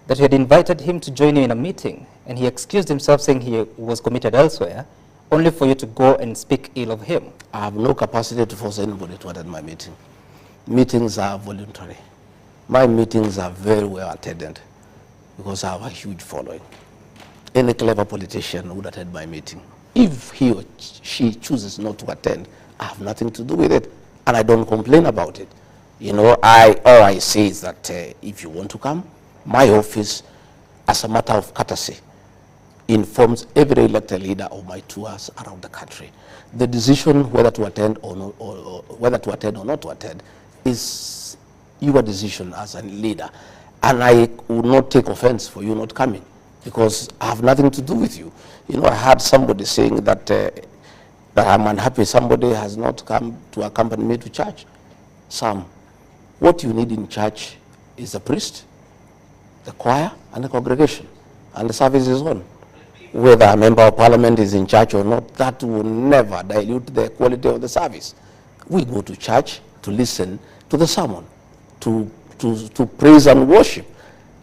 that you had invited him to join you in a meeting, and he excused himself saying he was committed elsewhere, only for you to go and speak ill of him. I have no capacity to force anybody to attend my meeting. Meetings are voluntary. My meetings are very well attended because I have a huge following. Any clever politician would attend my meeting. If he or she chooses not to attend, I have nothing to do with it, and I don't complain about it. You know, all I say is that if you want to come, my office, as a matter of courtesy, informs every elected leader of my tours around the country. The decision whether to attend or not, or whether to attend or not to attend, is your decision as a leader, and I will not take offense for you not coming, because I have nothing to do with you. You know, I heard somebody saying that that I'm unhappy somebody has not come to accompany me to church. Sam, what you need in church is a priest, the choir, and the congregation, and the service is on. Whether a member of parliament is in church or not, that will never dilute the quality of the service. We go to church to listen to the sermon, to praise and worship.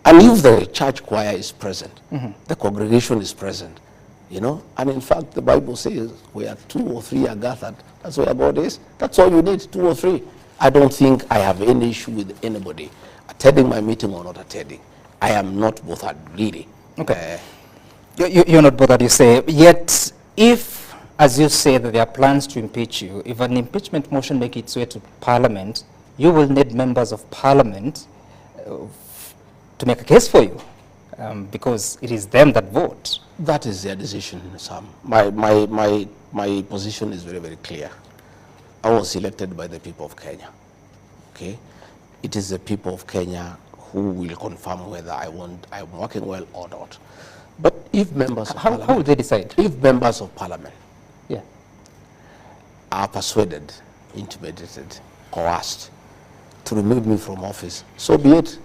And if the church choir is present, the congregation is present, you know, and in fact the Bible says where 2 or 3 are gathered, that's where God is. That's all you need, 2 or 3. I don't think I have any issue with anybody attending my meeting or not attending. I am not bothered, really. Okay. You're not bothered, you say. Yet, if, as you say, that there are plans to impeach you, if an impeachment motion makes its way to Parliament, you will need members of Parliament to make a case for you, because it is them that vote. That is their decision, Sam. My position is very, very clear. I was elected by the people of Kenya. Okay? It is the people of Kenya who will confirm whether I'm working well or not. But if members of Parliament... How would they decide? If members of Parliament are persuaded, intimidated, coerced to remove me from office, so be it.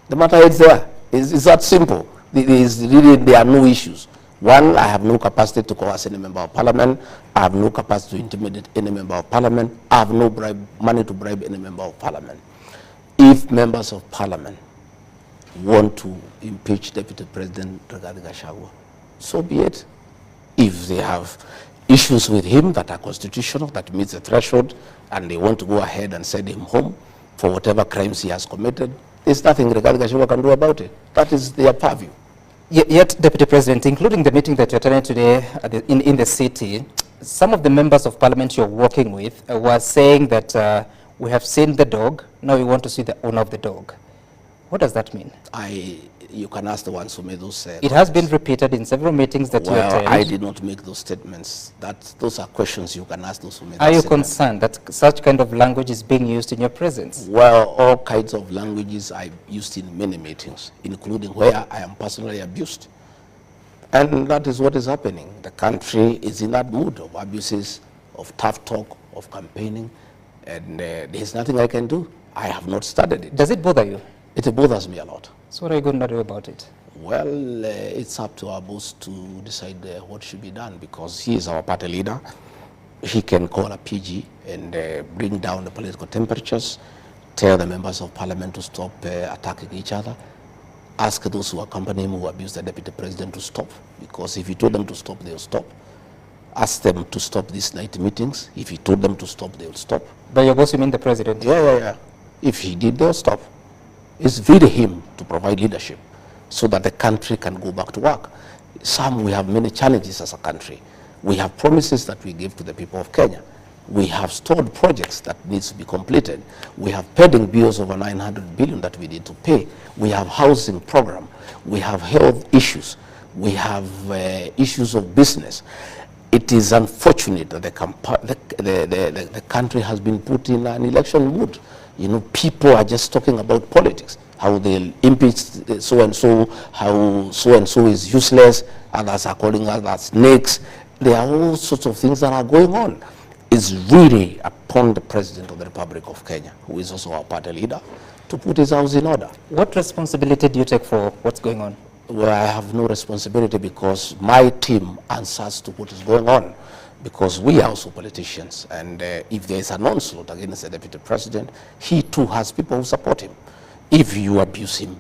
The matter is there. It's that simple. There are no issues. One, I have no capacity to coerce any member of Parliament. I have no capacity to intimidate any member of Parliament. I have no money to bribe any member of Parliament. If members of Parliament want to impeach Deputy President Gachagua, so be it. If they have issues with him that are constitutional, that meets the threshold, and they want to go ahead and send him home for whatever crimes he has committed, there's nothing Gachagua can do about it. That is their purview. Yet, Deputy President, including the meeting that you're attending today in the city, some of the members of Parliament you're working with were saying that we have seen the dog, now we want to see the owner of the dog. What does that mean? You can ask the ones who made those It has been repeated in several meetings that you attend. I did not make those statements. Those are questions you can ask those who made Are you concerned that such kind of language is being used in your presence? Well, all kinds of languages I've used in many meetings, including where I am personally abused. And that is what is happening. The country is in that mood of abuses, of tough talk, of campaigning, and there's nothing I can do. I have not started it. Does it bother you? It bothers me a lot. So what are you going to do about it? Well, it's up to our boss to decide what should be done, because he is our party leader. He can call a PG and bring down the political temperatures, tell the members of Parliament to stop attacking each other, ask those who accompany him who abuse the Deputy President to stop, because if he told them to stop, they'll stop. Ask them to stop these night meetings. If he told them to stop, they'll stop. By your boss, you mean the President? Yeah. If he did, they'll stop. It's really him to provide leadership so that the country can go back to work. We have many challenges as a country. We have promises that we give to the people of Kenya. We have stored projects that needs to be completed. We have pending bills over 900 billion that we need to pay. We have housing program. We have health issues. We have issues of business. It is unfortunate that the country has been put in an election mood. You know, people are just talking about politics, how they'll impeach so-and-so, how so-and-so is useless, others are calling us snakes. There are all sorts of things that are going on. It's really upon the President of the Republic of Kenya, who is also our party leader, to put his house in order. What responsibility do you take for what's going on? Well, I have no responsibility, because my team answers to what is going on. Because we are also politicians, and if there is an onslaught against the Deputy President, he too has people who support him. If you abuse him,